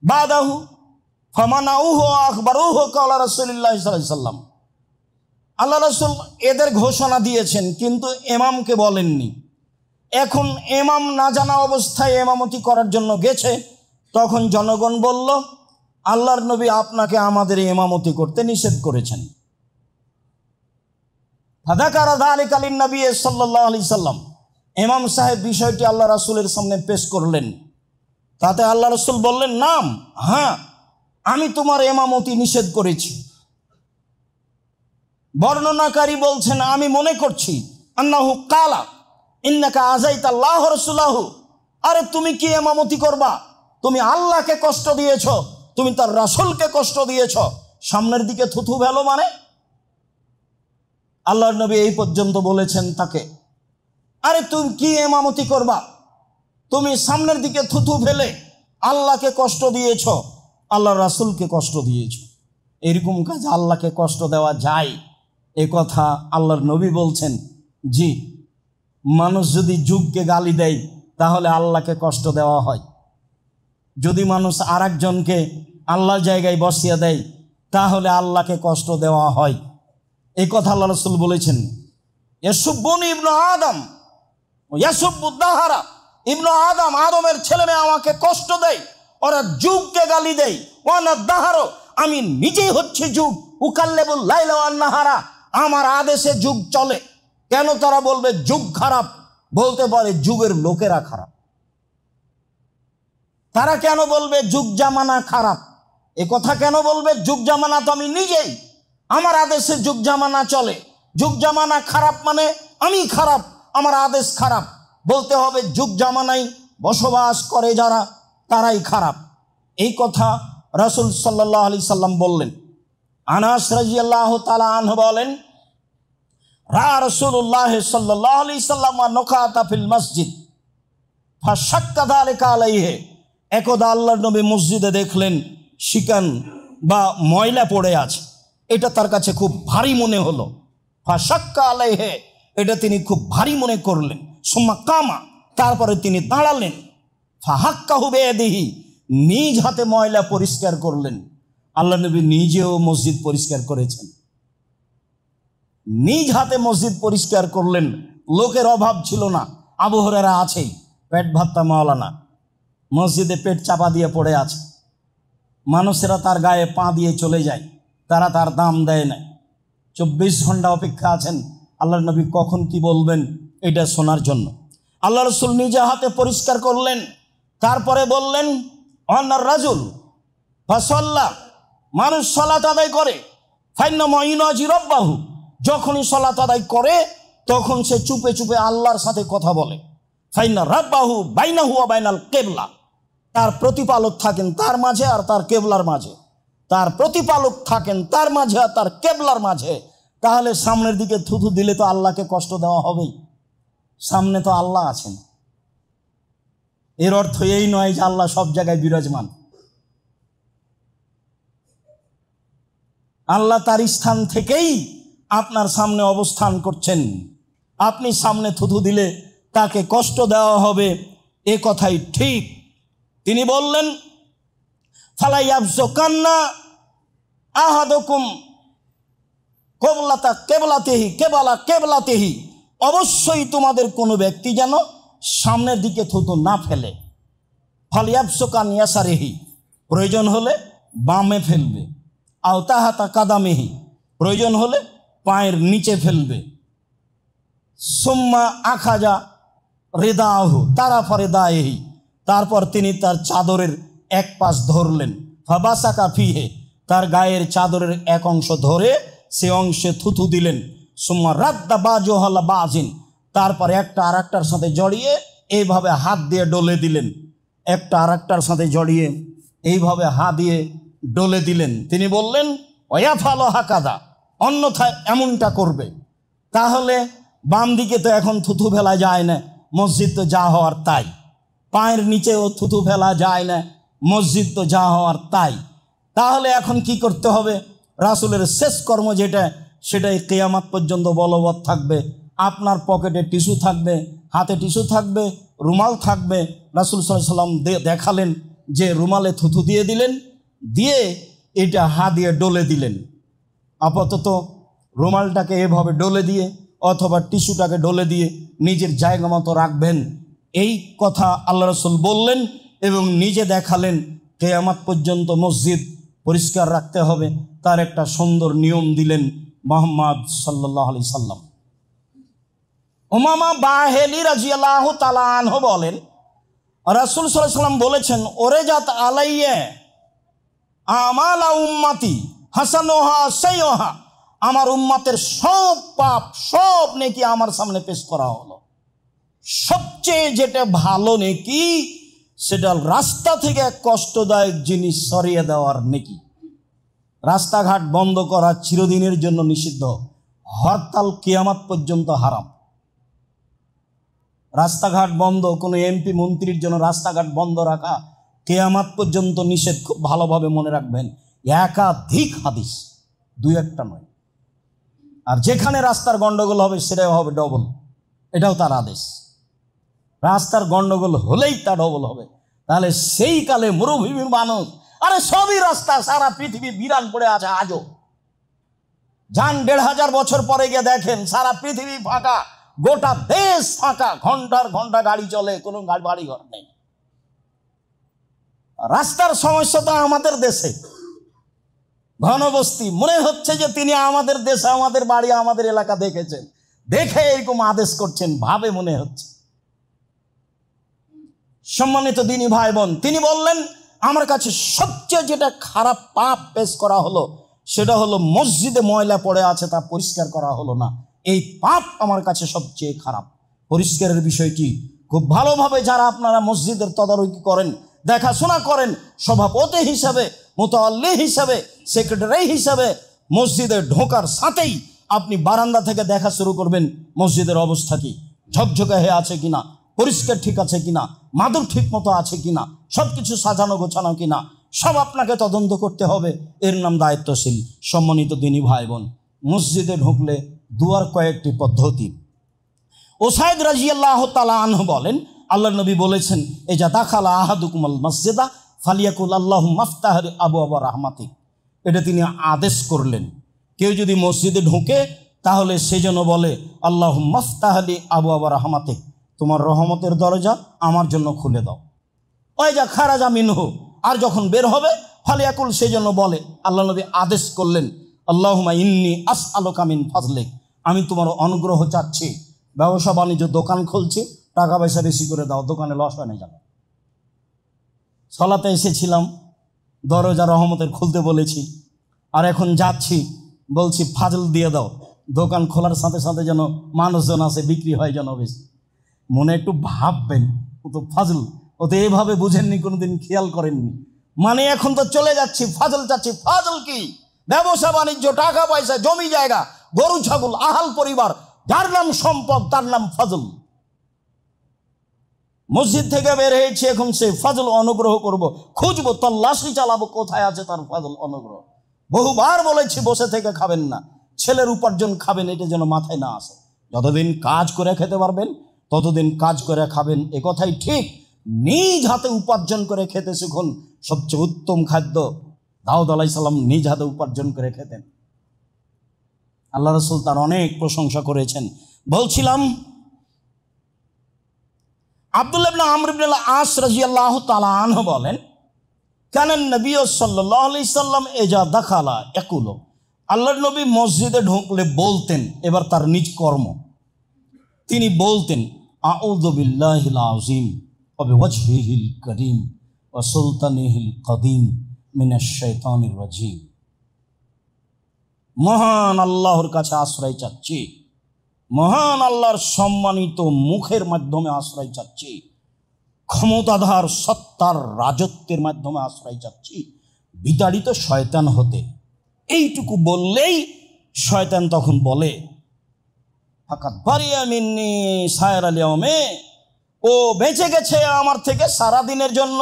বাদাহু ফামানাউহু আখবারুহু ক্বালা রাসূলুল্লাহ সাল্লাল্লাহু আলাইহি সাল্লাম, আল্লাহ রাসূল এদের ঘোষণা দিয়েছেন কিন্তু ইমামকে বলেননি। এখন ইমাম না জানা অবস্থায় এমামতি করার জন্য গেছে, তখন জনগণ বলল, আল্লাহর নবী আপনাকে আমাদের ইমামতি করতে নিষেধ করেছেন। ফাযাকারা যালিকা লিন-নবী সাল্লাল্লাহু আলাইহি সাল্লাম, ইমাম সাহেব বিষয়টি আল্লাহ রাসূলের সামনে পেশ করলেন। তাতে আল্লাহ রাসূল বললেন, নাম, হ্যাঁ, আমি তোমার ইমামতি নিষেধ করেছি। বর্ণনাকারী বলছেন, আমি মনে করছি আন্নাহু কালা ইন্নাকা আযাইতাল্লাহ রাসূলাহু, আরে তুমি কি ইমামতি করবা? তুমি আল্লাহকে কষ্ট দিয়েছ, তুমি তার রাসূলকে কষ্ট দিয়েছ, সামনের দিকে থুথু ফেলো মানে? আল্লাহর নবী এই পর্যন্ত বলেছেন তাকে, আরে তুমি কি ইমামতি করবা? তুমি সামনের দিকে থুথু ফেলে আল্লাহকে কষ্ট দিয়েছ, আল্লাহর রাসূলকে কষ্ট দিয়েছ। এরকম কাজ আল্লাহকে কষ্ট দেওয়া যায়? এ কথা আল্লাহর নবী বলছেন। জি, মানুষ যদি যুগকে গালি দেয় তাহলে আল্লাহকে কষ্ট দেওয়া হয়। যদি মানুষ আর একজনকে আল্লাহর জায়গায় বসিয়ে দেয় তাহলে আল্লাহকে কষ্ট দেওয়া হয়। এই কথা আল্লাহ রাসূল বলেছেন, ইয়াসুব্বুনি ইবনু আদম ইয়াসুব্বুদ্দাহারা, ইবনু আদম, আদমের ছেলে মেয়ে আমাকে কষ্ট দেয়, ওরা যুগকে গালি দেয়। ওয়ানা দাহারো, আমি নিজেই হচ্ছে যুগ। উকাল্লেবুল লাইলা ওয়ান নাহারা, আমার আদেশে যুগ চলে। কেন তারা বলবে যুগ খারাপ? বলতে পারে যুগের লোকেরা খারাপ। তারা কেন বলবে যুগ জামানা খারাপ? এ কথা কেন বলবে? যুগ জামানা তো আমি নিজেই, আমার আদেশে যুগ জামানা চলে। যুগ জামানা খারাপ মানে আমি খারাপ, আমার আদেশ খারাপ। বলতে হবে যুগ জামানায় বসবাস করে যারা, তারাই খারাপ। এই কথা রাসূল সাল্লাল্লাহু আলাইহি সাল্লাম বললেন। আনাস রাদিয়াল্লাহু তাআলা আনহু বলেন, রাসূলুল্লাহ সাল্লাল্লাহু আলাইহি সাল্লাম নকাতা ফিল মসজিদ ফাশাক্কা যালিকা আলাইহি, একদা আল্লাহর নবী মসজিদে দেখলেন শিকান বা ময়লা পড়ে আছে, এটা তার কাছে খুব ভারী মনে হলো। ফাশাক্কা আলাইহি, এটা তিনি খুব ভারী মনে করলেন। সুম্মা কামা, তারপরে তিনি দাঁড়ালেন। ফাহাক্কাহু বিয়াদিহি, নিজ হাতে ময়লা পরিষ্কার করলেন। আল্লাহ নবী নিজেও মসজিদ পরিষ্কার করেছেন, নিজ হাতে মসজিদ পরিষ্কার করলেন। লোকের অভাব ছিল না, আবু হুরায়রা আছেই, পেট ভাত্তা মাওলানা, মসজিদে পেট চাপা দিয়ে পড়ে আছে, মানুষেরা তার গায়ে পা দিয়ে চলে যায়, তারা তার দাম দেয় না। 24 ঘন্টা অপেক্ষা আছেন আল্লাহর নবী কখন কি বলবেন এটা শোনার জন্য। আল্লাহ রাসূল নিজে হাতে পরিষ্কার করলেন, তারপরে বললেন অন্নার রাজুল ফাসাল্লা, মানুষ সালাত আদায় করে, ফাইন্না মাইনাজি রব্বাহু, যখনই সালাত আদায় করে তখন সে চুপে চুপে আল্লাহর সাথে কথা বলে। ফাইন্না রাব্বাহু বাইনাহু ওয়া বাইনাল কিবলা, তার প্রতিপালক থাকেন তার মাঝে আর তার কেবলার মাঝে, তার প্রতিপালক থাকেন তার মাঝে আর তার কেবলার মাঝে। তাহলে সামনের দিকে থুথু দিলে তো আল্লাহকে কষ্ট দেওয়া হবেই, সামনে তো আল্লাহ আছেন। এর অর্থ এই নয় যে আল্লাহ সব জায়গায় বিরাজমান। আল্লাহ তার স্থান থেকেই আপনার সামনে অবস্থান করছেন। আপনি সামনে থুথু দিলে তাকে কষ্ট দেওয়া হবে, এ কথাই ঠিক। তিনি বললেন ফালাইয়াবসুকান্না আহাদুকুম কিবলাতা কিবলাতিহি কিবলা কিবলাতিহি, অবশ্যই তোমাদের কোনো ব্যক্তি যেন সামনের দিকে থুতু না ফেলে। ফালিয়াবসুকান ইয়াসারিহি, প্রয়োজন হলে বামে ফেলবে। আও তাহাতা কাদামিহি, প্রয়োজন হলে পায়ের নিচে ফেলবে। সুম্মা আখাজা রিদাহু তারাফা রিদাইহি, তারপর তিনি তার চাদরের এক পাশ ধরলেন। ফাবাসাকা ফিহে, তার গায়ের চাদরের এক অংশ ধরে সে অংশে থুথু দিলেন। সুম্মা রাদ্দা বাজুহালা বাজিন, তারপর একটা আর একটার সাথে জড়িয়ে এইভাবে হাত দিয়ে ডলে দিলেন, একটা আর একটার সাথে জড়িয়ে এইভাবে হাত দিয়ে ডলে দিলেন। তিনি বললেন ওয়া ফালো হাকাদা, অন্যথায় এমনটা করবে। তাহলে বাম দিকে তো এখন থুথু ফেলা যায় না, মসজিদ তো যা হওয়ার তাই। পায়ের নিচেও থুথু ফেলা যায় না, মসজিদ তো যা হওয়ার তাই। তাহলে এখন কি করতে হবে? রাসূলের শেষ কর্ম যেটা, সেটাই কিয়ামত পর্যন্ত বলবৎ থাকবে। আপনার পকেটে টিস্যু থাকবে, হাতে টিস্যু থাকবে, রুমাল থাকবে। রাসূল সাল্লাল্লাহু আলাইহি সাল্লাম দেখালেন যে রুমালে থুথু দিয়ে দিলেন, দিয়ে এটা হাত দিয়ে ডলে দিলেন। আপাতত রুমালটাকে এভাবে ডলে দিয়ে অথবা টিস্যুটাকে ডলে দিয়ে নিজের জায়গা মতো রাখবেন, এই কথা আল্লাহ রাসূল বললেন এবং নিজে দেখালেন। কিয়ামত পর্যন্ত মসজিদ পরিষ্কার রাখতে হবে, তার একটা সুন্দর নিয়ম দিলেন মুহাম্মদ সাল্লাল্লাহু আলাইহি সাল্লাম। উমামা বাহেলি রাদিয়াল্লাহু তাআলা আনহু বলেন, রাসূল সাল্লাল্লাহু আলাইহি সাল্লাম বলেছেন, ওরেজাত আলাইয়া আমালা উম্মতি হাসানুহা সাইয়্যুহা, আমার উম্মতের সব পাপ সব নেকি আমার সামনে পেশ করা হলো। সবচেয়ে যেটা ভালো নেকি সেটা রাস্তা থেকে কষ্টদায়ক জিনিস সরিয়ে দেওয়ার নেকি। রাস্তাঘাট বন্ধ করা চিরদিনের জন্য নিষিদ্ধ, হরতাল কিয়ামত পর্যন্ত হারাম। রাস্তাঘাট বন্ধ, কোনো এমপি মন্ত্রীর জন্য রাস্তাঘাট বন্ধ রাখা কিয়ামত পর্যন্ত নিষেধ। খুব ভালোভাবে মনে রাখবেন, একাধিক হাদিস, দুই একটা নয়। আর যেখানে রাস্তার গন্ডগোল হবে সেটাও হবে ডবল, এটাও তার আদেশ। রাস্তার গন্ডগোল হলেই তা ডবল হবে। তাহলে সেই কালে মরুভূমির মানুষ, আরে সবই রাস্তা, সারা পৃথিবী বিরান পড়ে আছে আজও। যান ১৫০০ বছর পরে গিয়ে দেখেন সারা পৃথিবী ফাঁকা, গোটা দেশ ফাঁকা, ঘন্টার ঘন্টা গাড়ি চলে, কোনো বাড়ি ঘর নেই। রাস্তার সমস্যা তো আমাদের দেশে, ঘনবস্তি। মনে হচ্ছে যে তিনি আমাদের দেশে, আমাদের বাড়ি, আমাদের এলাকা দেখেছেন, দেখে এরকম আদেশ করছেন, ভাবে মনে হচ্ছে। সম্মানিত দিনী ভাই বোন, তিনি বললেন আমার কাছে সবচেয়ে যেটা খারাপ পাপ পেশ করা হলো সেটা হলো মসজিদে ময়লা পড়ে আছে, তা পরিষ্কার করা হলো না। এই পাপ আমার কাছে সবচেয়ে খারাপ। পরিষ্কারের বিষয়টি খুব ভালোভাবে যারা আপনারা মসজিদের তদারকি করেন, দেখাশোনা করেন, সভাপতি হিসাবে, মুতাআল্লি হিসাবে, সেক্রেটারি হিসাবে, মসজিদে ঢোকার সাথেই আপনি বারান্দা থেকে দেখা শুরু করবেন মসজিদের অবস্থা কি, ঝকঝকে হয়ে আছে কিনা, পরিষ্কার ঠিক আছে কিনা, মাদুর ঠিক মতো আছে কিনা, সব কিছু সাজানো গোছানো কিনা, সব আপনাকে তদন্ত করতে হবে। এর নাম দায়িত্বশীল। সম্মানিত দিনী ভাই বোন, মসজিদে ঢুকলে দুয়ার কয়েকটি পদ্ধতি। ওসাইদ রাদিয়াল্লাহু তাআলা আনহু বলেন, আল্লাহ নবী বলেছেন, এজা দাখালা আহাদুকুমুল মসজিদা ফালিয়াকুল আল্লাহুম্মা আফতাহ আবওয়াবা রাহমাতিক। এটা তিনি আদেশ করলেন, কেউ যদি মসজিদে ঢুকে তাহলে সে যেন বলে আল্লাহুম্মা আফতাহ আবওয়াবা রাহমাতিক, তোমার রহমতের দরজা আমার জন্য খুলে দাও। ওই যা খারাজা মিনহু, আর যখন বের হবে ফালিয়াকুল, সে জন্য বলে, আল্লাহ নবী আদেশ করলেন, আল্লাহুম্মা ইন্নী আসআলুকা মিন ফাজলিক, আমি তোমার অনুগ্রহ চাচ্ছি। ব্যবসা বাণিজ্য, দোকান খুলছি, টাকা পয়সা বেশি করে দাও, দোকানে লস হয় না যেন। সলাতে এসেছিলাম, দরজা রহমতের খুলতে বলেছি, আর এখন যাচ্ছি, বলছি ফাজল দিয়ে দাও। দোকান খোলার সাথে সাথে যেন মানুষজন আসে, বিক্রি হয় যেন বেশ। মনে একটু ভাববেন, ও তো ফাজল, ও তো এভাবে বুঝেননি, কোনোদিন খেয়াল করেননি। মানে এখন তো চলে যাচ্ছি, ফাজল চাচ্ছি। ফাজল কি? ব্যবসা বাণিজ্য, টাকা পয়সা, জমি জায়গা, গরু ছাগল, আহাল পরিবার, যার নাম সম্পদ তার নাম ফাজল। মসজিদ থেকে বের হয়েছে, এখন সে ফাজল অনুগ্রহ করব, খুঁজবো, তল্লাশি চালাবো কোথায় আছে তার ফাজল অনুগ্রহ। বহুবার বলেছি বসে থেকে খাবেন না, ছেলের উপার্জন খাবেন, এটা যেন মাথায় না আসে। যতদিন কাজ করে খেতে পারবেন ততদিন কাজ করে খাবেন, এ কথাই ঠিক। নিজ হাতে উপার্জন করে খেতে শিখুন। সবচেয়ে উত্তম খাদ্য দাউদ আলাইহিস সালাম নিজ হাতে উপার্জন করে খেতেন। আল্লাহ রাসূল তার অনেক প্রশংসা করেছেন। বলছিলাম, আব্দুল্লাহ ইবনে আমর ইবনে আস রাদিয়াল্লাহু তাআলা আনহু বলেন, কানান নবী সাল্লাল্লাহু আলাইহি সাল্লাম ইজা দাখালা ইয়াকুলু, আল্লাহর নবী মসজিদে ঢুকলে বলতেন, এবার তার নিজ কর্ম, তিনি বলতেন, আউযু বিল্লাহিল আযীম ওয়া বিওয়াজহিল কারীম ওয়া সুলতানিহিল কাদীম মিনাশ শাইতানির রাজীম। মহান আল্লাহর কাছে আশ্রয় চাচ্ছি, মহান আল্লাহর সম্মানিত মুখের মাধ্যমে আশ্রয় চাচ্ছি, ক্ষমতাধার সত্তার রাজত্বের মাধ্যমে আশ্রয় চাচ্ছি বিতাড়িত শয়তান হতে। এইটুকু বললেই শয়তান তখন বলে, ফাকাত বারিয়া মিন্নি সায়রাল ইয়াউমে, ও বেঁচে গেছে আমার থেকে সারা দিনের জন্য,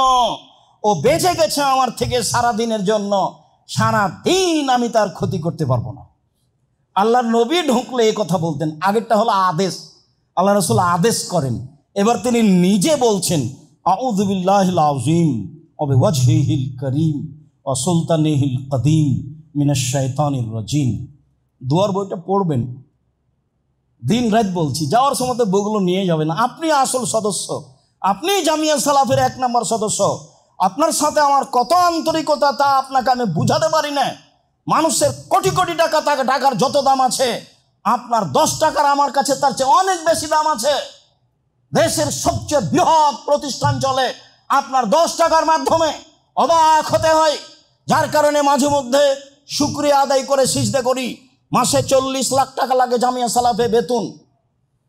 ও বেঁচে গেছে আমার থেকে সারা দিনের জন্য, সারা দিন আমি তার ক্ষতি করতে পারবো না। আল্লাহর নবী ঢুকলে এই কথা বলতেন। আগেরটা হলো আদেশ, আল্লাহ রাসূল আদেশ করেন, এবার তিনি নিজে বলছেন, আউযু বিল্লাহিল আযীম ওয়া বিওয়াজহিল কারীম ওয়া সুলতানিহিল কাদীম মিনাশ শাইতানির রাজীম। দুয়ার বইটা পড়বেন, দিন রাত বলছি, যাওয়ার সময় বইগুলো নিয়ে যাবেন। আপনি আসল সদস্য, আপনি জামিয়া সালাফের 1 নম্বর সদস্য। আপনার সাথে আমার কত আন্তরিকতা তা আপনাকে আমি বুঝাতে পারি না। মানুষের কোটি কোটি টাকা, তাকে টাকার যত দাম আছে, আপনার 10 টাকার আমার কাছে তার চেয়ে অনেক বেশি দাম আছে। দেশের সবচেয়ে বৃহৎ প্রতিষ্ঠান চলে আপনার 10 টাকার মাধ্যমে, অবাক হতে হয়। যার কারণে মাঝে মধ্যে শুকরিয়া আদায় করে সিজদা করি। মাসে 40 লাখ টাকা লাগে জামিয়া সালাফে বেতন।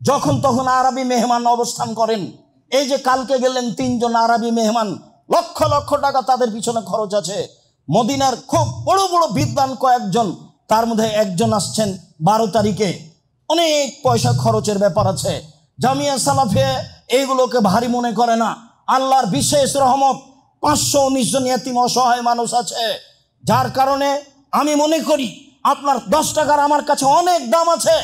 যখন তখন আরবি মেহমান অবস্থান করেন। এই যে কালকে গেলেন 3 জন আরবি মেহমান, লক্ষ লক্ষ টাকা তাদের পিছনে খরচ আছে। মদিনার খুব বড় বড় বিদ্বান কয়েকজন, তার মধ্যে একজন আসছেন 12 তারিখে, অনেক পয়সা খরচের ব্যাপার আছে। জামিয়া সালাফে এইগুলোকে ভারী মনে করে না। আল্লাহর বিশেষ রহমত, 519 জন ইয়াতীম অসহায় মানুষ আছে। যার কারণে আমি মনে করি আপনার 10 টাকার আমার কাছে অনেক দাম আছে।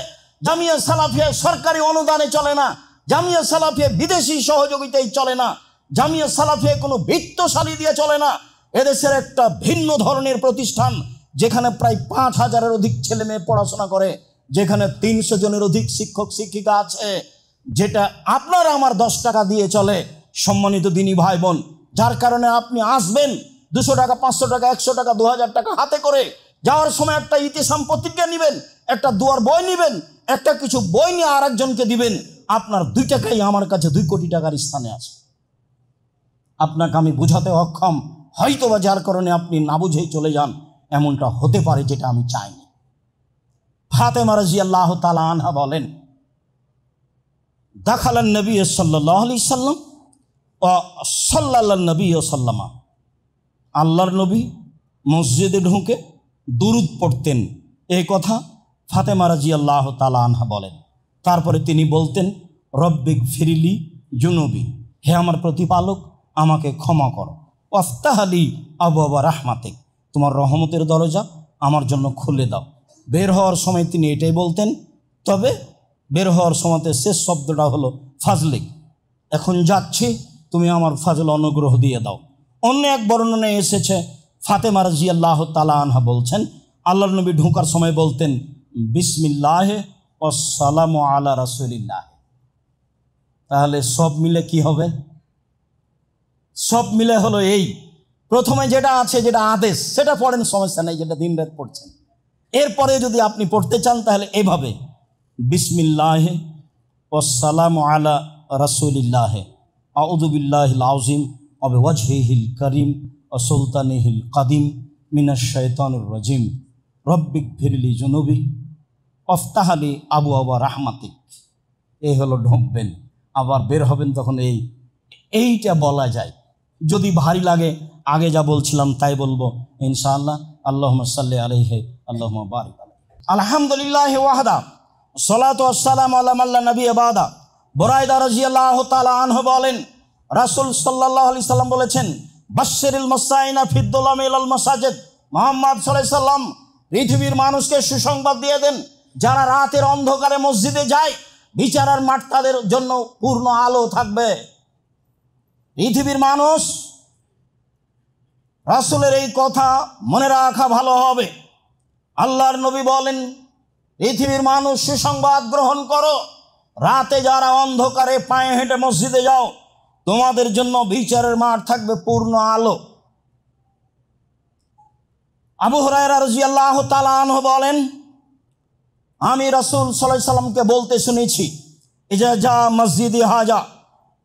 জামিয়া সালাফিয়া সরকারি অনুদানে চলে না, জামিয়া সালাফিয়া বিদেশি সহযোগিতায় চলে না, জামিয়া সালাফিয়া কোনো বিত্তশালী দিয়ে চলে না। এদেশের একটা ভিন্ন ধরনের প্রতিষ্ঠান, যেখানে প্রায় 5000-এর অধিক ছেলে মেয়ে পড়াশোনা করে, যেখানে 300 জনের অধিক শিক্ষক শিক্ষিকা আছে, যেটা আপনার আমার 10 টাকা দিয়ে চলে। সম্মানিত দিনী ভাই বোন, যার কারণে আপনি আসবেন 200 টাকা, 500 টাকা, 100 টাকা, 2000 টাকা হাতে করে, যাওয়ার সময় একটা ইতিসাম পত্রিকা নেবেন, একটা দুয়ার বই নেবেন, একটা কিছু বই নিয়ে আরেকজনকে দিবেন। আপনার 2 টাকাই আমার কাছে 2 কোটি টাকার স্থানে আছে। আপনাকে আমি বুঝাতে অক্ষম, হয়তোবা যার কারণে আপনি না বুঝেই চলে যান, এমনটা হতে পারে, যেটা আমি চাইনি। ফাতেমা রাদিয়াল্লাহু তাআলা আনহা বলেন, দাখালান নবী সাল্লাল্লাহু আলাইহি সাল্লাম ও সাল্লাল্লাহু নবী সাল্লামা, আল্লাহর নবী মসজিদে ঢুকে দুরূদ পড়তেন। এই কথা ফাতেমা রাদিয়াল্লাহু তাআলা আনহা বলেন। তারপরে তিনি বলতেন, রব্বিক ফিরিলি জুনুবি, হে আমার প্রতিপালক আমাকে ক্ষমা করো, ওয়াফতাহলি আবওয়াবা রাহমাতিক, তোমার রহমতের দরজা আমার জন্য খুলে দাও। বের হওয়ার সময় তিনি এটাই বলতেন। তবে বের হওয়ার সময়তে শেষ শব্দটা হলো ফাজলিক, এখন যাচ্ছি, তুমি আমার ফাজল অনুগ্রহ দিয়ে দাও। অন্য এক বর্ণনায় এসেছে, ফাতেমা রাদিয়াল্লাহু তাআলা আনহা বলছেন, আল্লাহর নবী ঢোকার সময় বলতেন, বিসমিল্লাহ ওয়াসসালামু আলা রাসূলিল্লাহ। তাহলে সব মিলে কি হবে? সব মিলে হলো এই, প্রথমে যেটা আছে, যেটা আদেশ, সেটা পড়েন, সমস্যা নেই, যেটা দিন রাত পড়ছেন। এরপরে যদি আপনি পড়তে চান তাহলে এভাবে, বিসমিল্লাহ ওয়াসসালামু আলা রাসূলিল্লাহ, আউযু বিল্লাহিল আযীম অবিওয়াজহিল করিম ও সুলতানিহিল কাদিম মিনাশ শাইতানির রাজিম রব্বিক ফিরলি জুনুবি অফতাহালি আবু আবা রাহমাতিক। এই হলো ঢোকবেন, আবার বের হবেন তখন এইটা বলা যায়। যদি ভারী লাগে আগে যা বলছিলাম তাই বলবো ইনশাআল্লাহ। আল্লাহুম্মা সাল্লি আলাইহি আল্লাহুম্মা বারিক আলাইহি। আলহামদুলিল্লাহি ওয়াহদা সলাতু ওয়াসসালামু আলা মান লা নাবিয়্যা বাদা। বুরায়দা রাদিয়াল্লাহু তাআলা আনহু বলেন, রাসূল সাল্লাল্লাহু আলাইহি সাল্লাম বলেছেন, বাশশিরিল মুসাইনা ফিদ দুলামি ইলাল মাসাজিদ। মুহাম্মদ সাল্লাল্লাহু আলাইহি সাল্লাম পৃথিবীর মানুষকে সুসংবাদ দিয়ে দেন, যারা রাতের অন্ধকারে মসজিদে যায় বিচারের মাঠ তাদের জন্য পূর্ণ আলো থাকবে। পৃথিবীর মানুষ রাসূলের এই কথা মনে রাখা ভালো হবে। আল্লাহর নবী বলেন, পৃথিবীর মানুষ সুসংবাদ গ্রহণ করো, রাতে যারা অন্ধকারে পায়ে হেঁটে মসজিদে যাও তোমাদের জন্য বিচারের মাঠ থাকবে পূর্ণ আলো। আবু হুরায়রা রাদিয়াল্লাহু তাআলা আনহু বলেন, আমি রাসূল সাল্লাল্লাহু আলাইহি সাল্লামকে বলতে শুনেছি, ইজা যা মসজিদে হাজা,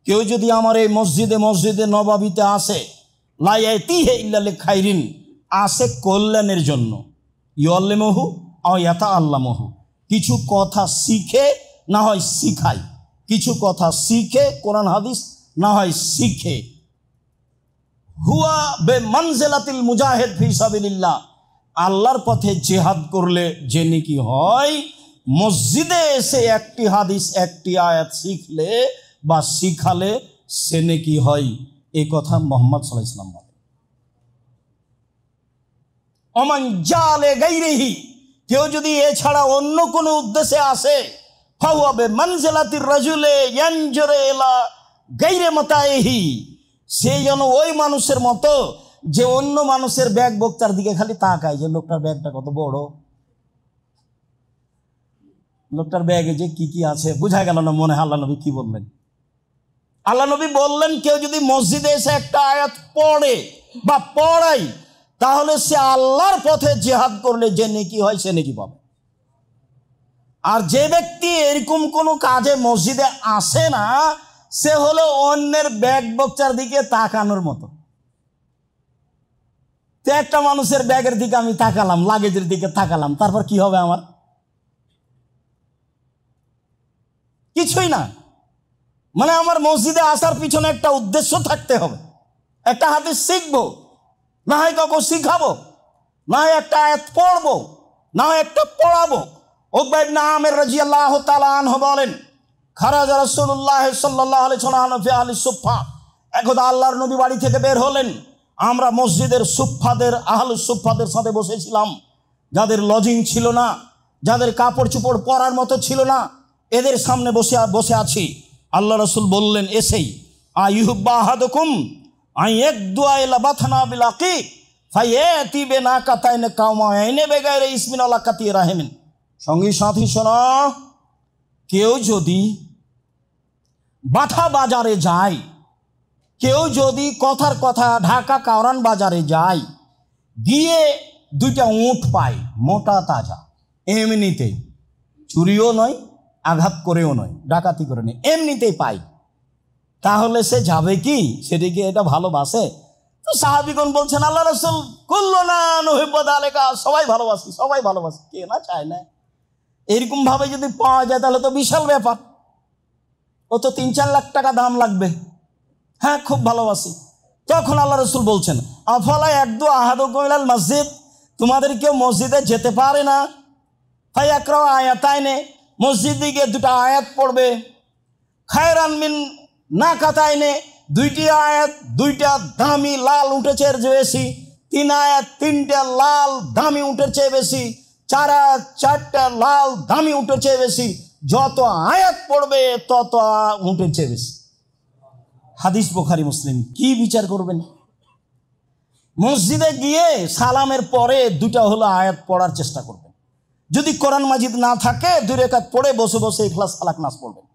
কেউ যদি আমার এই মসজিদে নববীতে আসে, লা ইয়াতিহি ইল্লা লিখাইরিন, আসে কল্যাণের জন্য, ইউআল্লিমুহু আও ইয়াতাআল্লামুহু, কিছু কথা শিখে না হয় শিখায়, কিছু কথা শিখে কোরআন হাদিস না হয় শিখে। হুয়া বে মানজিলাতিল মুজাহিদ ফি সাবিলিল্লাহ, আল্লাহর পথে জিহাদ করলে যে নেকি হয়, মসজিদে এসে একটি হাদিস একটি আয়াত শিখলে বা শিখালে সে নেকি হয়। এই কথা মুহাম্মদ সাল্লাল্লাহু আলাইহি ওয়াসাল্লাম বলেন। ওমান জালে গায়রিহি, কেউ যদি এছাড়া অন্য কোনো উদ্দেশ্যে আসে, ফাহুয়া বে মানজিলাতির রাজুলে ইয়ানজুরু ইলা গায়রি মাতাইহি, সে যেন ওই মানুষের মতো যে অন্য মানুষের ব্যাগ বক্তার দিকে খালি তাকায়, যে লোকটার ব্যাগটা কত বড়, লোকটার ব্যাগে যে কি কি আছে বোঝা গেল না। মনে হয় আল্লাহ নবী কি বললেন? আল্লাহ নবী বললেন, কেউ যদি মসজিদে এসে একটা আয়াত পড়ে বা পড়ায়, তাহলে সে আল্লাহর পথে জিহাদ করলে যে নেকি হয় সে নেকি পাবে। আর যে ব্যক্তি এরকম কোনো কাজে মসজিদে আসে না, সে হলো অন্যের ব্যাগ বক্তার দিকে তাকানোর মতো। তো একটা মানুষের ব্যাগের দিকে আমি তাকালাম, লাগেজের দিকে তাকালাম, তারপর কি হবে আমার? কিছুই না। মানে আমার মসজিদে আসার পিছনে একটা উদ্দেশ্য থাকতে হবে। একটা হাদিস শিখবো, না হয় কাউকে শিখাবো, না হয় একটা আয়াত পড়বো, না হয় একটা পড়াবো। উকবা ইবনে আমির রাদিয়াল্লাহু তাআলা আনহু বলেন, খারাজা রাসূলুল্লাহ সাল্লাল্লাহু আলাইহি ওয়াসাল্লাম ফি আহলি সুফফা, একদা আল্লাহর নবী বাড়ি থেকে বের হলেন। আমরা মসজিদের সুফফাদের আহলু সুফফাদের সাথে বসেছিলাম, যাদের লজিং ছিল না, যাদের কাপড় চোপড় পরার মতো ছিল না, এদের সামনে বসে আছি। আল্লাহ রাসূল বললেন, এসেই আইয়ুহব্বা আহাদুকুম আইয়াকদুআ ইলা বাথনা বিল আকিক ফায়াতি বিনাকাতাইন কাওমাইনে বেগাইরে ইসমিন আলা কাতি রাহিমিন। সঙ্গী সাথী শোনো, কেউ যদি বাথা বাজারে যায়, কেউ যদি কথার কথা ঢাকা কাওরান বাজারে যায়, গিয়ে দুইটা উট পায় মোটা তাজা, এমনিতেই, চুরিও নয়, আঘাত করেও নয়, ডাকাতি করে নেই, এমনিতেই পাই, তাহলে সে যাবে কি? সেদিকে এটা ভালোবাসে? তো সাহাবীগণ বলছেন, আল্লাহ রাসূল কুল্লুনা নুহিব্বু যালিকা, সবাই ভালোবাসি, সবাই ভালোবাসি, কে না চায় না? এরকম ভাবে যদি পাওয়া যায় তাহলে তো বিশাল ব্যাপার, ও তো ৩-৪ লাখ টাকা দাম লাগবে। হ্যাঁ, খুব ভালোবাসি। তখন আল্লাহ রাসূল বলছেন, আফালা ইয়াকদু আহাদুকুম ইলাল মসজিদ, তোমাদের কেউ মসজিদে যেতে পারে না? ফায়াকরা আয়াতাইনে, মসজিদে গিয়ে দুটা আয়াত পড়বে। খায়রান মিন নাকাতাইনে, দুইটি আয়াত দুইটা দামি লাল উটের চেয়ে বেশি, 3 আয়াত 3টা লাল দামি উটের চেয়ে বেশি, 4 আয়াত 4টা লাল দামি উটের চেয়ে বেশি। যত আয়াত পড়বে তত উটের চেয়ে বেশি। হাদিস বুখারী মুসলিম। কি বিচার করবেন? মসজিদে গিয়ে সালামের পরে দুটা হলো আয়াত পড়ার চেষ্টা করবেন। যদি কোরআন মাজিদ না থাকে 2 রাকাত পড়ে বসে বসে ইখলাস ফালাক নাস পড়বেন।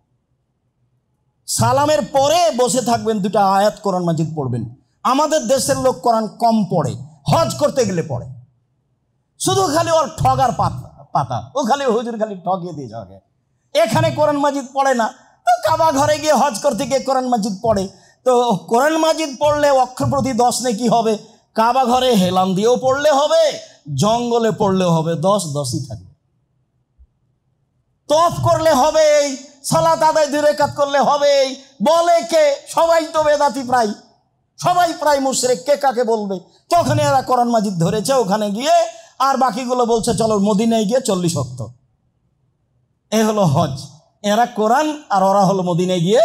সালামের পরে বসে থাকবেন, দুটা আয়াত কোরআন মাজিদ পড়বেন। আমাদের দেশের লোক কোরআন কম পড়ে, হজ করতে গেলে পড়ে, শুধু খালি ওর ঠগার পাতা, ও খালি হুজুর খালি ঠগিয়ে দিয়ে যাবে। এখানে কোরআন মাজিদ পড়ে না, তো কাবা ঘরে গিয়ে হজ করতে গিয়ে কোরআন মাজিদ পড়ে, তো কোরআন মাজিদ পড়লে অক্ষর প্রতি 10 নেকি হবে, কাবা ঘরে হেলান দিয়েও পড়লে হবে, জঙ্গলে পড়লেও হবে, 10ই থাকবে। তফ করলে হবে, সালাত আদায় 2 রাকাত করলে হবে। বলে কে? সবাই তো বেদাতি, সবাই প্রায় মুশরিক, কে কাকে বলবে? তখন এরা কোরআন মাজিদ ধরেছে ওখানে গিয়ে, আর বাকিগুলো বলছে চলো মদিনায় গিয়ে 40 ওয়াক্ত। এ হলো হজ। এরা কোরআন আর ওরা হলো মদিনায় গিয়ে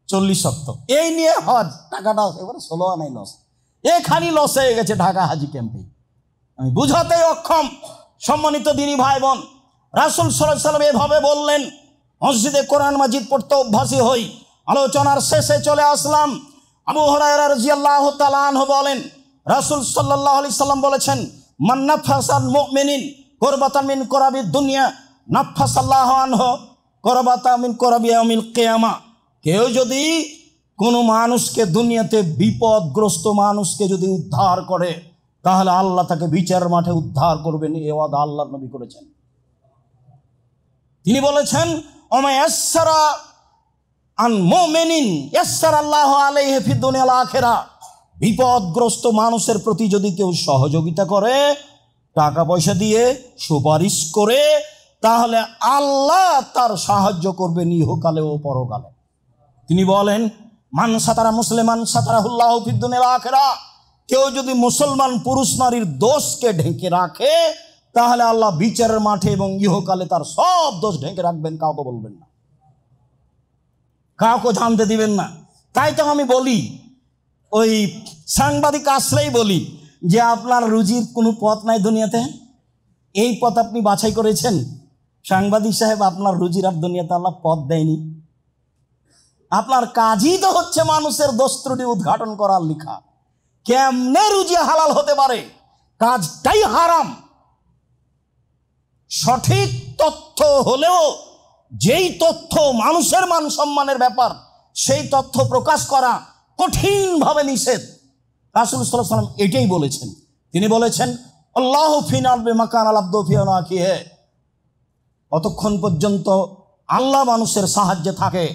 40 ওয়াক্ত। এই নিয়ে হজ, টাকাটা এবারে 16 আনাই লস। এখানি লস হয়ে গেছে ঢাকা হাজি ক্যাম্পে। আমি বুঝাতে অক্ষম। সম্মানিত দিনী ভাই বোন, রাসূল সাল্লাল্লাহু আলাইহি ওয়াসাল্লাম এভাবে বললেন, মসজিদে কোরআন মাজিদ পড়তে অভ্যাসী হই। আলোচনার শেষে চলে আসলাম। আবু হুরায়রা রাদিয়াল্লাহু তাআলা আনহু বলেন, রাসূল সাল্লাল্লাহু আলাইহি সাল্লাম বলেছেন, মান নাফাসাল মুমিনিন কুরবাতান মিন কুরাবিদ দুনিয়া নাফাসাল্লাহু আনহু কুরবাতান মিন কুরাবি ইয়াউমিল কিয়ামা। কেউ যদি কোনো মানুষকে, দুনিয়াতে বিপদগ্রস্ত মানুষকে যদি উদ্ধার করে, তাহলে আল্লাহ তাকে বিচারের মাঠে উদ্ধার করবেন। এ ওয়াদা আল্লাহর নবী করেছেন। তিনি বলেছেন, ওমা ইয়াসসারা আন মুমিনিন ইয়াসসারাল্লাহু আলাইহি ফিদ দুনিয়া ওয়াল আখিরাহ। বিপদগ্রস্ত মানুষের প্রতি যদি কেউ সহযোগিতা করে, টাকা পয়সা দিয়ে, সুপারিশ করে, তাহলে আল্লাহ তার সাহায্য করবেন ইহকালে ও পরকালে। তিনি বলেন, মান সাতারা মুসলিমান সাতারাহুল্লাহু ফিদ দুনিয়া ওয়াল আখিরাহ। কেউ যদি মুসলমান পুরুষ নারীর দোষকে ঢেকে রাখে, তাহলে আল্লাহ বিচারের মাঠে এবং ইহকালে তার সব দোষ ঢেকে রাখবেন, কাউকে বলবেন না, কাউকে জানতে দিবেন না। তাই তো আমি বলি, ওই সাংবাদিক আসলেই বলি যে আপনার রুজির কোনো পথ নাই দুনিয়াতে, এই পথ আপনি বাছাই করেছেন। সাংবাদিক সাহেব, আপনার রুজির আর দুনিয়াতে আল্লাহ পথ দেয়নি। আপনার কাজই তো হচ্ছে মানুষের দোষ ত্রুটি উদ্ঘাটন করার লেখা। কেমনে রুজি হালাল হতে পারে? কাজটাই হারাম। সঠিক তথ্য হলেও যেই তথ্য মানুষের মান সম্মানের ব্যাপার, সেই তথ্য প্রকাশ করা কঠিনভাবে নিষেধ। রাসূল সাল্লাল্লাহু আলাইহি ওয়াসাল্লাম এটাই বলেছেন। তিনি বলেছেন, আল্লাহু ফিনাল বিমাকান আল আব্দু ফি আনাকিহি। অতক্ষণ পর্যন্ত আল্লাহ মানুষের সাহায্যে থাকে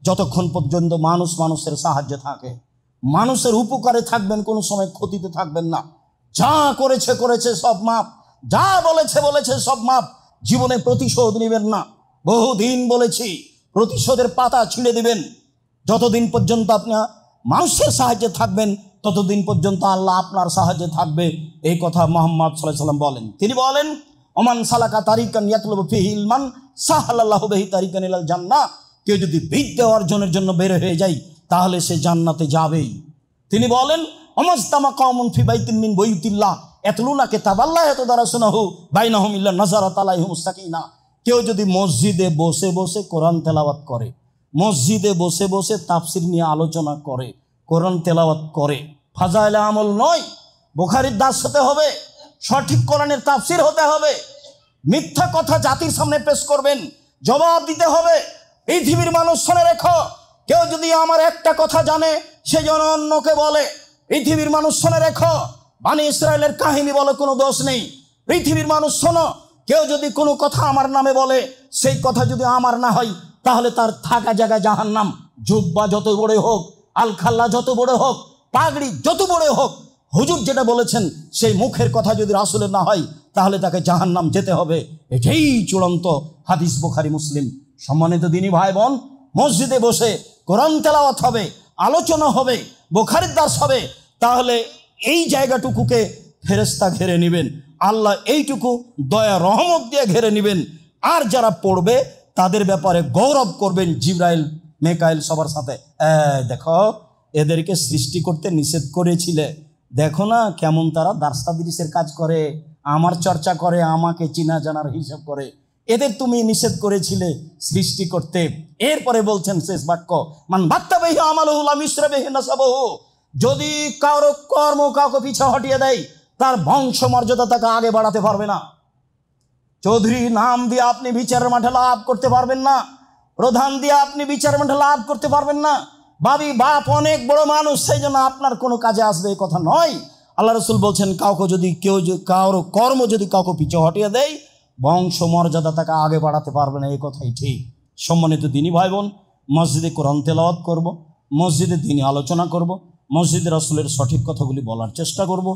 যতক্ষণ পর্যন্ত মানুষ মানুষের সাহায্যে থাকে। মানুষের উপকারে থাকবেন, কোনো সময় ক্ষতিতে থাকবেন না। যা করেছে করেছে সব মাপ, যা বলেছে বলেছে সব মাপ। জীবনে প্রতিশোধ নেবেন না। বহুদিন বলেছি, প্রতিশোধের পাতা ছিঁড়ে দিবেন। যতদিন পর্যন্ত আপনি মানুষের সাহায্যে থাকবেন, ততদিন পর্যন্ত আল্লাহ আপনার সাহায্যে থাকবে। এই কথা মুহাম্মদ সাল্লাল্লাহু আলাইহি ওয়াসাল্লাম বলেন। তিনি বলেন, ওমান সালাকা তারিকান ইয়াতলুবু ফিহি ইলমান সাহালাল্লাহু বিহি তারিকান ইলাল জান্নাহ। কেউ যদি বিদ্যা অর্জনের জন্য বের হয়ে যায়, তাহলে সে জান্নাতে যাবেই। তিনি বলেন, ওমাজতামা কওমুন ফি বাইতিন মিন বুয়ুতিল্লাহ ইয়াতলুনা কিতাবাল্লাহ ইয়াতাদারাসুনাহু বাইনাহুম ইল্লা নাযারাত আলাইহিমুস সাকিনাহ। কেউ যদি মসজিদে বসে বসে কোরআন তেলাওয়াত করে, মসজিদে বসে বসে তাফসির নিয়ে আলোচনা করে, কোরআন তেলাওয়াত করে, ফাজাইলে আমল নয়, বুখারীর দাস হতে হবে, সঠিক কোরআনের তাফসির হতে হবে। মিথ্যা কথা জাতির সামনে পেশ করবেন, জবাব দিতে হবে। পৃথিবীর মানুষ শুনে রেখো, কেউ যদি আমার একটা কথা জানে, সে যেন অন্যকে বলে। পৃথিবীর মানুষ শুনে রেখো, বনি ইসরায়েলের কাহিনী বলে কোনো দোষ নেই। পৃথিবীর মানুষ শোনো, কেউ যদি কোনো কথা আমার নামে বলে, সেই কথা যদি আমার না হয়, তাহলে তার থাকা জায়গায় জাহান্নাম। জুব্বা যত বড় হোক, আলখাল্লা যত বড় হোক, পাগড়ি যত বড় হোক, হুজুর যেটা বলেছেন সেই মুখের কথা যদি রাসূলের না হয়, তাহলে তাকে জাহান্নাম যেতে হবে। এটাই চূড়ান্ত হাদিস, বুখারী মুসলিম। সম্মানিত দিনী ভাই বোন, মসজিদে বসে কোরআন তেলাওয়াত হবে, আলোচনা হবে, বুখারীর দার্স হবে, তাহলে এই জায়গাটুকুকে ফেরেশতা ঘিরে নেবেন। আল্লাহ এইটুকু দয়া রহমত দিয়ে ঘিরে নেবেন। আর যারা পড়বে তাদের ব্যাপারে গৌরব করবেন জিবরাইল, মেকাইল সবার সাথে। দেখো, এদেরকে সৃষ্টি করতে নিষেধ করেছিলে, দেখো না কেমন তারা দার্স তাদরিসের কাজ করে, আমার চর্চা করে, আমাকে চিনা জানার হিসাব করে। এদের তুমি নিষেধ করেছিলে সৃষ্টি করতে। এরপরে বলছেন শেষ বাক্য, মান বাত্তাবিহি আমালুহু লাম ইসরাবিহি নাসাবুহু। যদি কারো কর্ম কাউকে পিছা হটিয়ে দেয়, তার বংশ মর্যাদা তাকে আগে বাড়াতে পারবে না। চৌধুরী নাম দিয়ে আপনি বিচারের মাঠে লাভ করতে পারবেন না, প্রধান দিয়ে আপনি বিচারের মাঠে লাভ করতে পারবেন না। ভাবি বাপ অনেক বড় মানুষ, সেই জন্য আপনার কোনো কাজে আসবে এই কথা নয়। আল্লাহ রাসূল বলছেন, কাউকে যদি কারো কর্ম যদি কাউকে পিছু হটিয়ে দেয়, বংশ মর্যাদা তাকে আগে বাড়াতে পারবে না। এই কথাই ঠিক। সম্মানিত দিনী ভাই বোন, মসজিদে কোরআন তেলাওয়াত করব, মসজিদে দিনই আলোচনা করব, মসজিদে রাসূলের সঠিক কথাগুলি বলার চেষ্টা করব।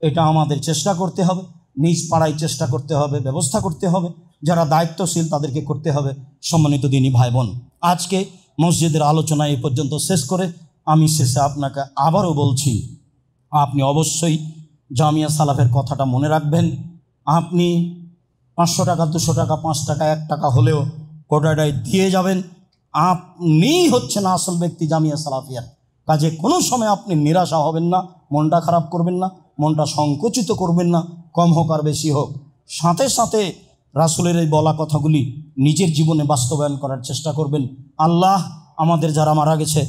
এটা আমাদের চেষ্টা করতে হবে, নিজ পাড়ায় চেষ্টা করতে হবে, ব্যবস্থা করতে হবে, যারা দায়িত্বশীল তাদেরকে করতে হবে। সম্মানিত দিনী ভাই বোন, আজকে মসজিদের আলোচনা এই পর্যন্ত শেষ করে আমি শেষে আপনাকে আবারও বলছি, আপনি অবশ্যই জামিয়া সালাফের কথাটা মনে রাখবেন। আপনি 500 টাকা, 200 টাকা, 5 টাকা, 1 টাকা হলেও কোটাটায় দিয়ে যাবেন। আপনিই হচ্ছেন আসল ব্যক্তি জামিয়া সালাফিয়ার। কাজে কোনো সময় আপনি নিরাশা হবেন না, মনটা খারাপ করবেন না, মনটা সংকুচিত করবেন না, কম হোক আর বেশি হোক। সাথে সাথে রাসূলের এই বলা কথাগুলি নিজের জীবনে বাস্তবায়ন করার চেষ্টা করবেন। আল্লাহ আমাদের যারা মারা গেছে